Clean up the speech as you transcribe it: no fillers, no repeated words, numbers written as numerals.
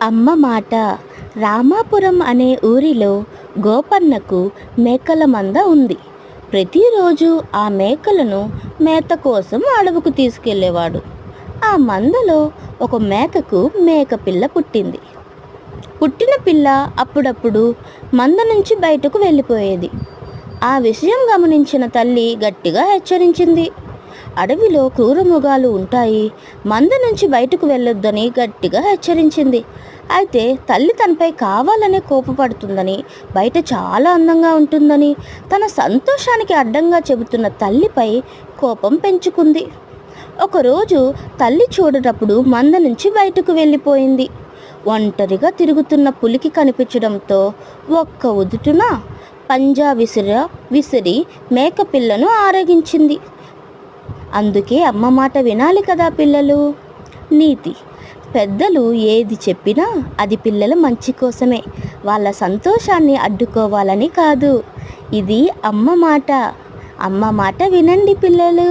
అమ్మ మాట. రామాపురం అనే ఊరిలో గోపన్నకు మేకల మంద ఉంది. ప్రతిరోజు ఆ మేకలను మేత కోసం అడవుకు తీసుకెళ్లేవాడు. ఆ మందలో ఒక మేకకు మేకపిల్ల పుట్టింది. పుట్టిన పిల్ల అప్పుడప్పుడు మంద నుంచి బయటకు వెళ్ళిపోయేది. ఆ విషయం గమనించిన తల్లి గట్టిగా హెచ్చరించింది. అడవిలో క్రూరమృగాలు ఉంటాయి, మంద నుంచి బయటకు వెళ్ళొద్దని గట్టిగా హెచ్చరించింది. అయితే తల్లి తనపై కావాలనే కోపపడుతుందని, బయట చాలా అందంగా ఉంటుందని తన సంతోషానికి అడ్డంగా చెబుతున్న తల్లిపై కోపం పెంచుకుంది. ఒకరోజు తల్లి చూడటప్పుడు మంద నుంచి బయటకు వెళ్ళిపోయింది. ఒంటరిగా తిరుగుతున్న పులికి కనిపించడంతో ఒక్క ఉదుటున పంజా విసిరి మేకపిల్లను ఆరగించింది. అందుకే అమ్మ మాట వినాలి కదా పిల్లలు. నీతి: పెద్దలు ఏది చెప్పినా అది పిల్లల మంచి కోసమే, వాళ్ళ సంతోషాన్ని అడ్డుకోవాలని కాదు. ఇది అమ్మ మాట. అమ్మ మాట వినండి పిల్లలు.